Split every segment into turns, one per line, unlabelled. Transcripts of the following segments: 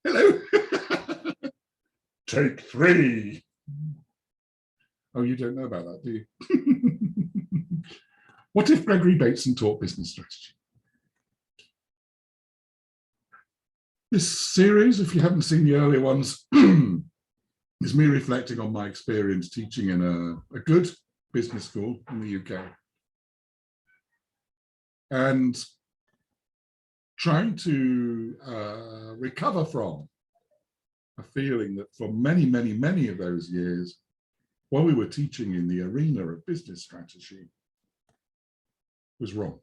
Hello. Take 3. Oh, you don't know about that, do you? What if Gregory Bateson taught business strategy? This series, if you haven't seen the earlier ones, is me reflecting on my experience teaching in a good business school in the UK. And trying to recover from a feeling that for many, many, many of those years, while we were teaching in the arena of business strategy, was wrong.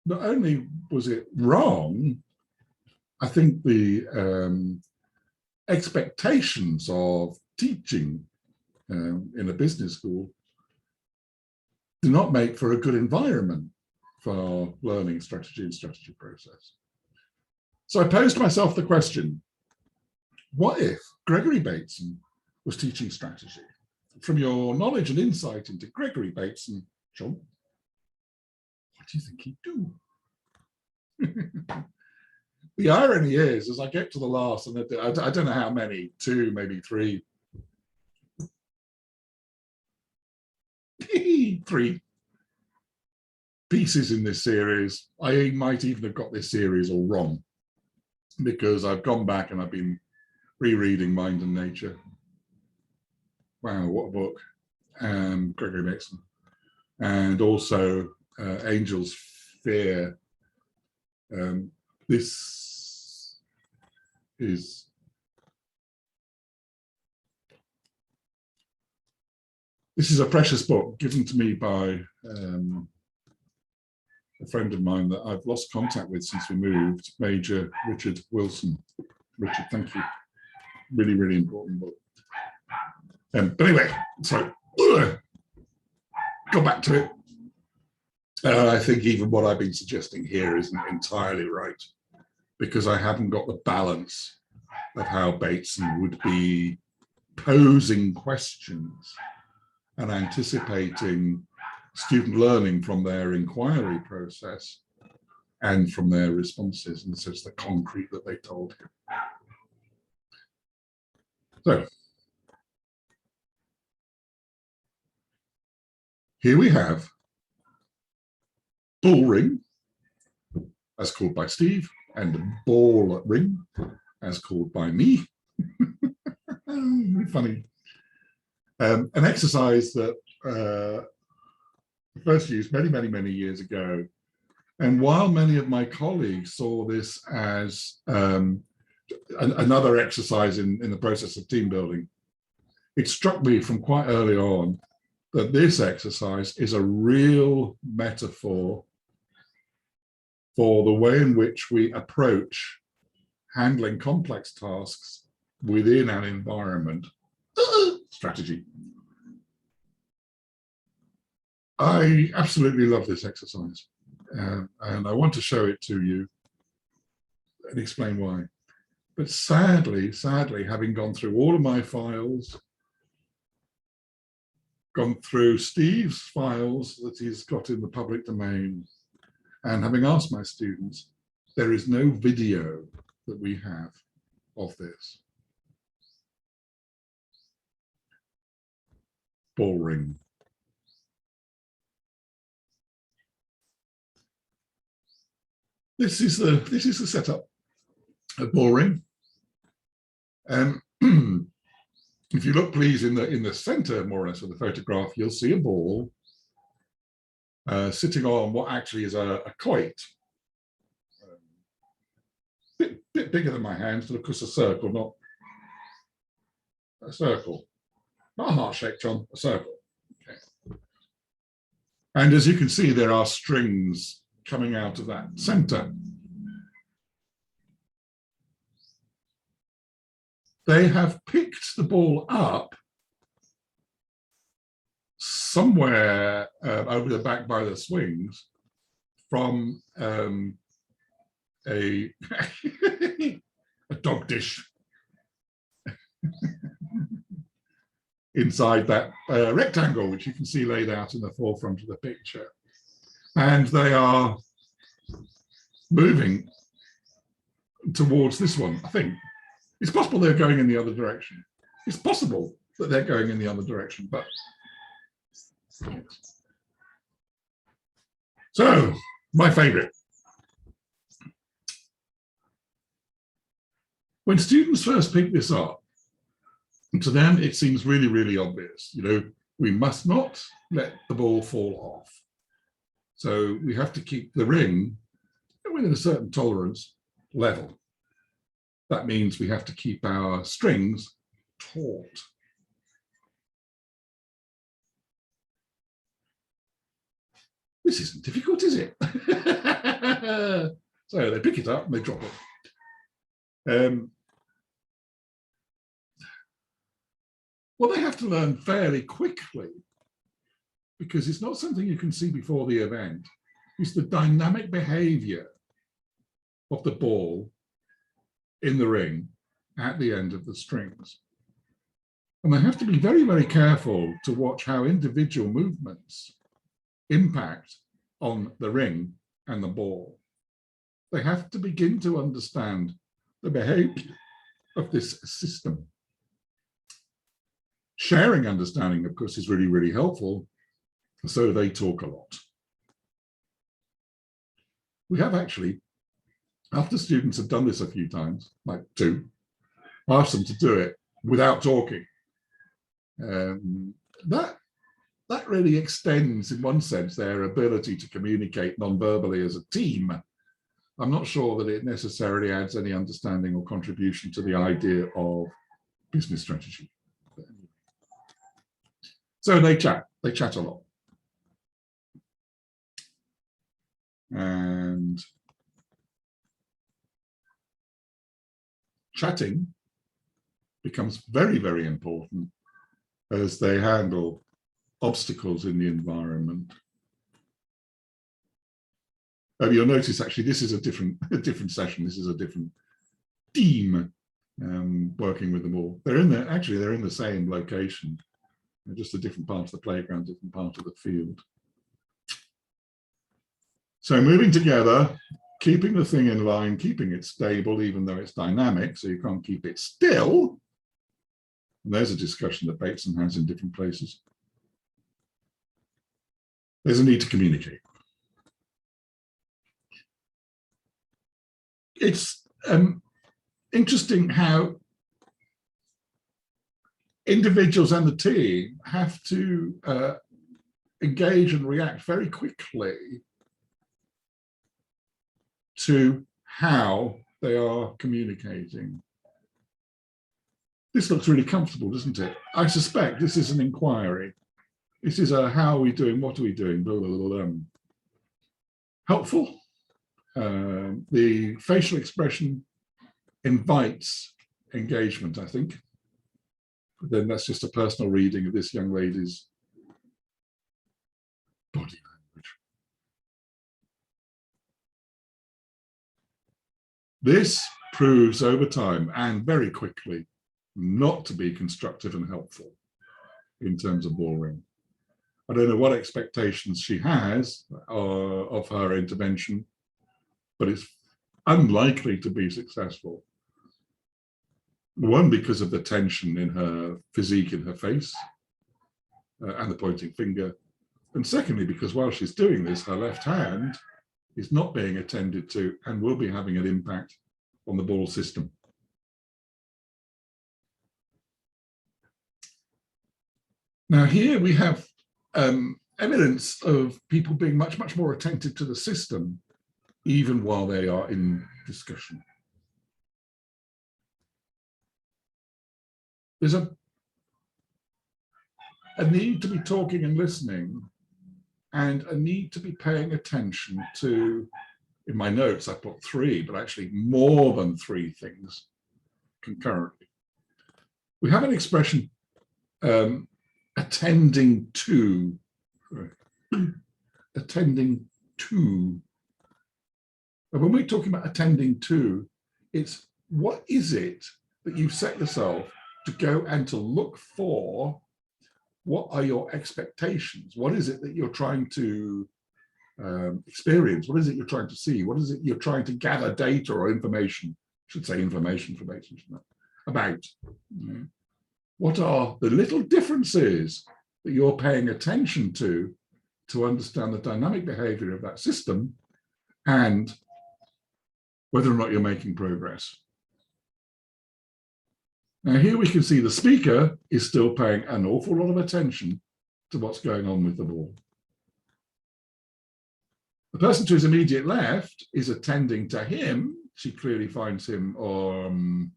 Not only was it wrong, I think the expectations of teaching in a business school do not make for a good environment for learning strategy and strategy process. So I posed myself the question, what if Gregory Bateson was teaching strategy? From your knowledge and insight into Gregory Bateson, John, what do you think he'd do? The irony is, as I get to the last, and I don't know how many, 2, maybe 3, 3 pieces in this series, I might even have got this series all wrong, because I've gone back and I've been rereading Mind and Nature. Wow, what a book. Gregory Bateson. And also Angel's Fear. This is a precious book given to me by a friend of mine that I've lost contact with since we moved, Major Richard Wilson. Richard, thank you. Really, really important book. But anyway, so go back to it. I think even what I've been suggesting here isn't entirely right, because I haven't got the balance of how Bateson would be posing questions and anticipating student learning from their inquiry process and from their responses, and so it's the concrete that they told him. So here we have bull ring, as called by Steve, and ball ring, as called by me. Funny. An exercise that first used many, many, many years ago. And while many of my colleagues saw this as another exercise in the process of team building, it struck me from quite early on that this exercise is a real metaphor for the way in which we approach handling complex tasks within an environment. Strategy. I absolutely love this exercise, and I want to show it to you and explain why. But sadly, having gone through all of my files, gone through Steve's files that he's got in the public domain, and having asked my students, there is no video that we have of this. Ball ring. This is the setup of ball ring. If you look, please, in the center, more or less, of the photograph, you'll see a ball sitting on what actually is a quoit. Bit bigger than my hand, so of course a circle, not a circle. Not a heart shape, John, a circle. Okay. And as you can see, there are strings coming out of that center. They have picked the ball up somewhere over the back by the swings from a dog dish inside that rectangle, which you can see laid out in the forefront of the picture. And they are moving towards this one, I think. It's possible they're going in the other direction. It's possible that they're going in the other direction, but so my favorite. When students first pick this up, to them it seems really, really obvious. You know, we must not let the ball fall off. So we have to keep the ring within a certain tolerance level. That means we have to keep our strings taut. This isn't difficult, is it? So they pick it up and they drop it. Well, they have to learn fairly quickly, because it's not something you can see before the event. It's the dynamic behavior of the ball in the ring at the end of the strings. And they have to be very, very careful to watch how individual movements impact on the ring and the ball. They have to begin to understand the behavior of this system. Sharing understanding, of course, is really, really helpful. So they talk a lot. We have actually, after students have done this a few times, like 2, asked them to do it without talking. That really extends, in one sense, their ability to communicate non-verbally as a team. I'm not sure that it necessarily adds any understanding or contribution to the idea of business strategy. So they chat a lot. And chatting becomes very, very important as they handle obstacles in the environment. You'll notice actually this is a different session. This is a different team working with them all. They're in the same location. They're just a different part of the playground, different part of the field. So moving together, keeping the thing in line, keeping it stable, even though it's dynamic, so you can't keep it still. And there's a discussion that Bateson has in different places. There's a need to communicate. It's interesting how individuals and the team have to engage and react very quickly to how they are communicating. This looks really comfortable, doesn't it? I suspect this is an inquiry. This is a how are we doing, what are we doing, blah, blah, blah, blah. Helpful. The facial expression invites engagement, I think. But then that's just a personal reading of this young lady's body language. This proves over time and very quickly not to be constructive and helpful in terms of ballroom. I don't know what expectations she has of her intervention, but it's unlikely to be successful. One, because of the tension in her physique, in her face, and the pointing finger. And secondly, because while she's doing this, her left hand is not being attended to and will be having an impact on the ball system. Now here we have evidence of people being much, much more attentive to the system, even while they are in discussion. There's a need to be talking and listening, and a need to be paying attention to, in my notes I put 3, but actually more than 3 things concurrently. We have an expression, attending to. And when we're talking about attending to, it's what is it that you've set yourself to go and to look for? What are your expectations? What is it that you're trying to experience? What is it you're trying to see? What is it you're trying to gather data or information should say information for Bateson, about what are the little differences that you're paying attention to understand the dynamic behavior of that system and whether or not you're making progress. Now here we can see the speaker is still paying an awful lot of attention to what's going on with the ball. The person to his immediate left is attending to him. She clearly finds him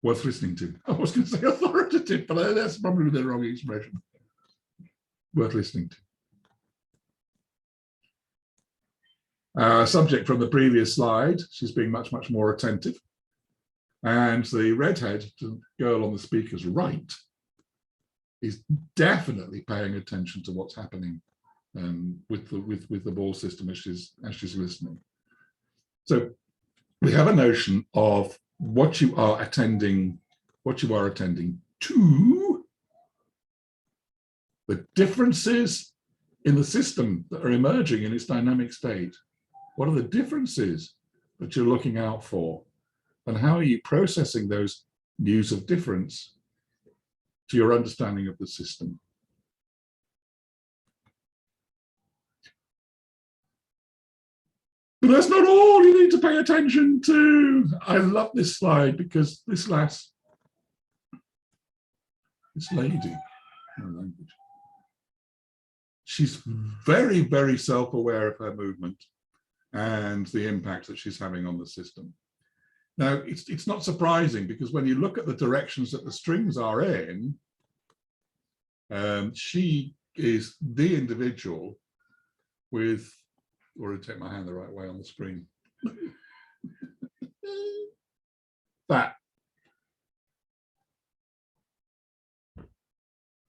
worth listening to. I was going to say authoritative, but that's probably the wrong expression. Worth listening to. Subject from the previous slide, she's being much, much more attentive. And the redhead, the girl on the speaker's right, is definitely paying attention to what's happening with the ball system as she's listening. So we have a notion of what you are attending to, the differences in the system that are emerging in its dynamic state. What are the differences that you're looking out for? And how are you processing those views of difference to your understanding of the system? But that's not all you need to pay attention to. I love this slide because this lady, she's very, very self-aware of her movement and the impact that she's having on the system. Now, it's not surprising because when you look at the directions that the strings are in, she is the individual with, or to take my hand the right way on the screen, that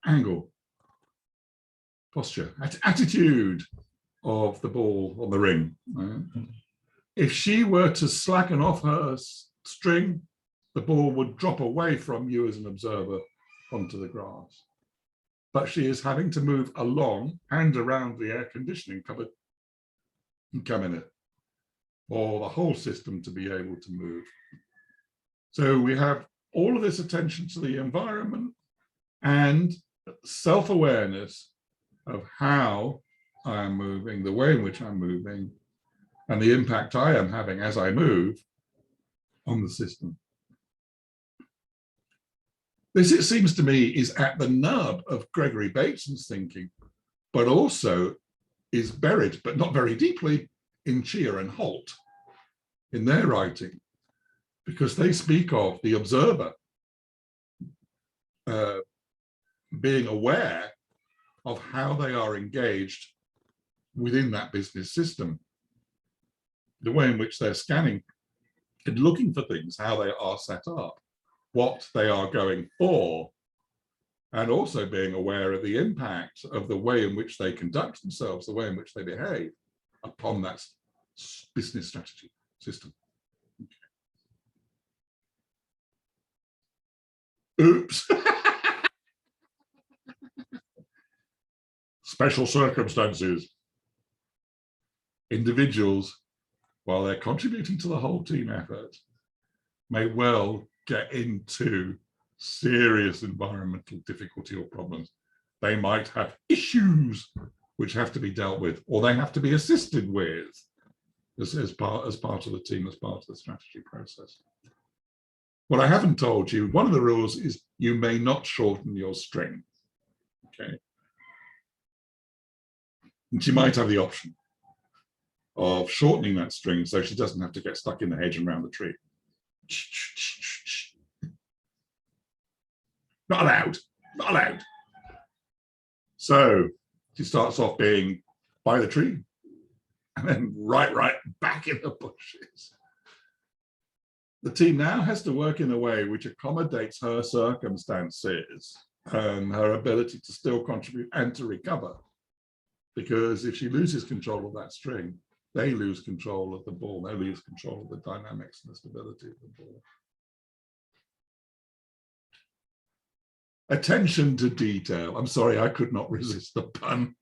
angle, posture, attitude of the ball on the ring. If she were to slacken off her string, the ball would drop away from you as an observer onto the grass. But she is having to move along and around the air conditioning cupboard and come in it, or the whole system to be able to move. So we have all of this attention to the environment and self-awareness of how I am moving, the way in which I'm moving, and the impact I am having as I move on the system. This, it seems to me, is at the nub of Gregory Bateson's thinking, but also is buried, but not very deeply, in Chia and Holt in their writing, because they speak of the observer being aware of how they are engaged within that business system, the way in which they're scanning and looking for things, how they are set up, what they are going for, and also being aware of the impact of the way in which they conduct themselves, the way in which they behave upon that business strategy system. Okay. Oops. Special circumstances. Individuals, while they're contributing to the whole team effort, may well get into serious environmental difficulty or problems. They might have issues which have to be dealt with, or they have to be assisted with as part of the team, as part of the strategy process. What I haven't told you, one of the rules is you may not shorten your string. Okay. And she might have the option of shortening that string so she doesn't have to get stuck in the hedge and around the tree. Not allowed, not allowed. So she starts off being by the tree and then right back in the bushes. The team now has to work in a way which accommodates her circumstances and her ability to still contribute and to recover. Because if she loses control of that string, they lose control of the ball, they lose control of the dynamics and the stability of the ball. Attention to detail. I'm sorry, I could not resist the pun.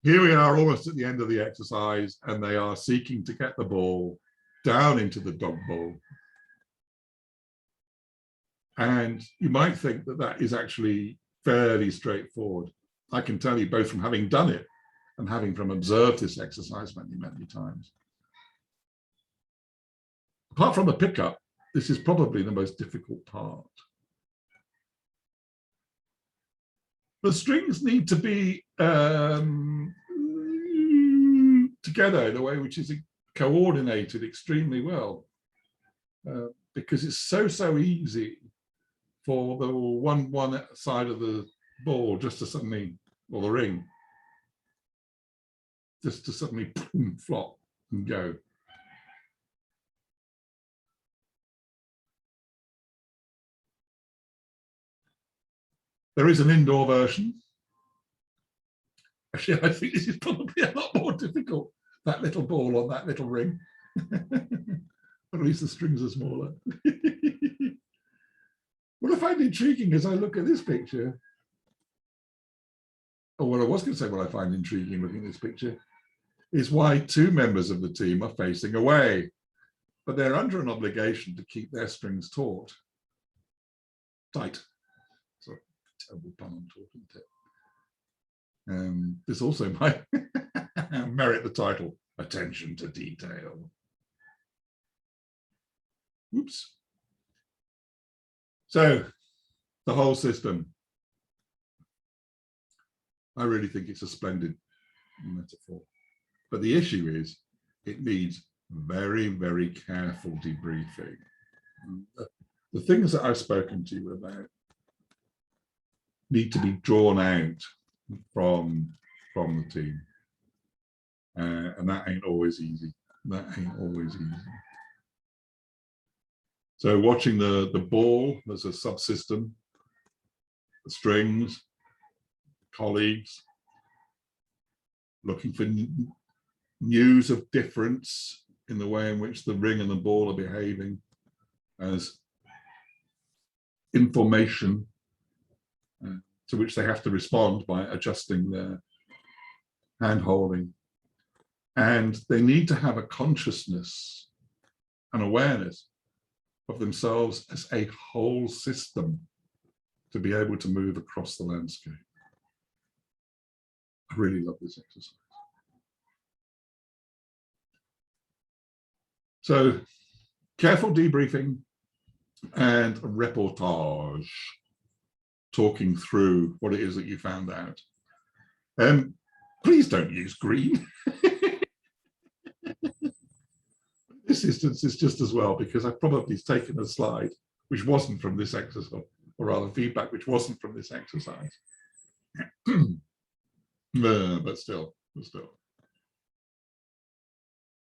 here we are almost at the end of the exercise, and they are seeking to get the ball down into the dog bowl. And you might think that that is actually fairly straightforward. I can tell you, both from having done it and having from observed this exercise many, many times. Apart from the pickup, this is probably the most difficult part. The strings need to be together in a way which is coordinated extremely well, because it's so easy for the one side of the ball just to suddenly, or the ring, just to suddenly flop and go. There is an indoor version. Actually, I think this is probably a lot more difficult, that little ball on that little ring. But at least the strings are smaller. What I find intriguing as I look at this picture, or what I was going to say, what I find intriguing looking at this picture, is why two members of the team are facing away, but they're under an obligation to keep their strings taut. Tight. So terrible pun on taut, isn't it? This also might merit the title, Attention to Detail. Oops. So the whole system, I really think it's a splendid metaphor. But the issue is it needs very, very careful debriefing. The things that I've spoken to you about need to be drawn out from the team. And that ain't always easy. That ain't always easy. So watching the ball as a subsystem, the strings, colleagues, looking for news of difference in the way in which the ring and the ball are behaving as information to which they have to respond by adjusting their hand holding. And they need to have a consciousness and awareness of themselves as a whole system to be able to move across the landscape. I really love this exercise. So careful debriefing and a reportage, talking through what it is that you found out. Please don't use green. This instance is just as well, because I've probably taken a slide which wasn't from this exercise, or rather feedback which wasn't from this exercise. But still.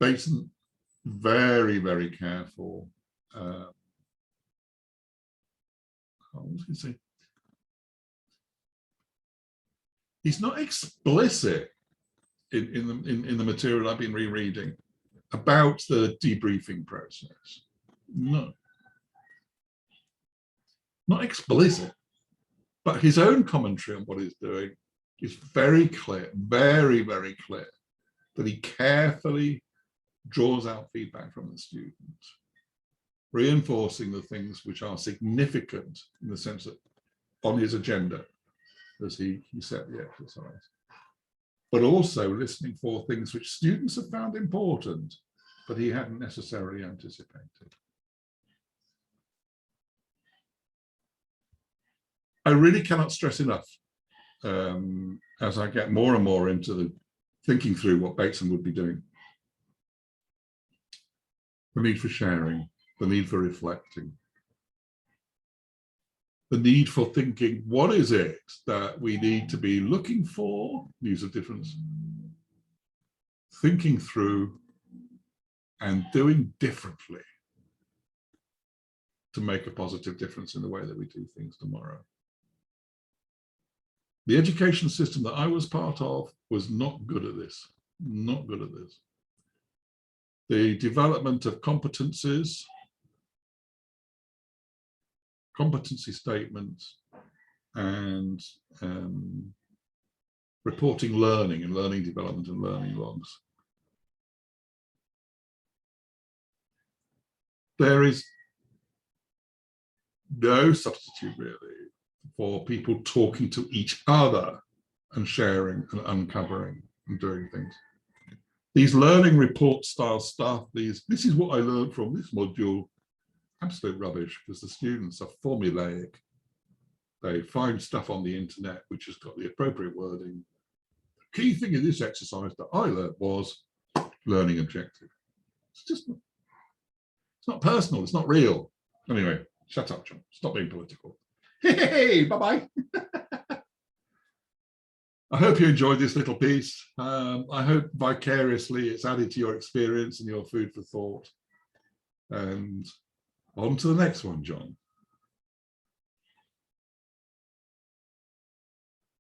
Bateson, very, very careful. I was going to say, he's not explicit in the material I've been rereading about the debriefing process. No, not explicit, but his own commentary on what he's doing is very clear, very, very clear, that he carefully draws out feedback from the students, reinforcing the things which are significant in the sense that on his agenda as he set the exercise, but also listening for things which students have found important, but he hadn't necessarily anticipated. I really cannot stress enough, as I get more and more into the thinking through what Bateson would be doing, the need for sharing, the need for reflecting, the need for thinking, what is it that we need to be looking for, news of difference, thinking through and doing differently to make a positive difference in the way that we do things tomorrow. The education system that I was part of was not good at this, not good at this. The development of competencies, competency statements, and reporting learning and learning development and learning logs. There is no substitute really for people talking to each other and sharing and uncovering and doing things. These learning report style stuff, this is what I learned from this module, absolute rubbish, because the students are formulaic. They find stuff on the internet which has got the appropriate wording. The key thing in this exercise that I learned was learning objective. It's just, it's not personal, it's not real. Anyway, shut up, John. Stop being political. Hey, bye-bye. I hope you enjoyed this little piece. I hope vicariously it's added to your experience and your food for thought. And on to the next one, John.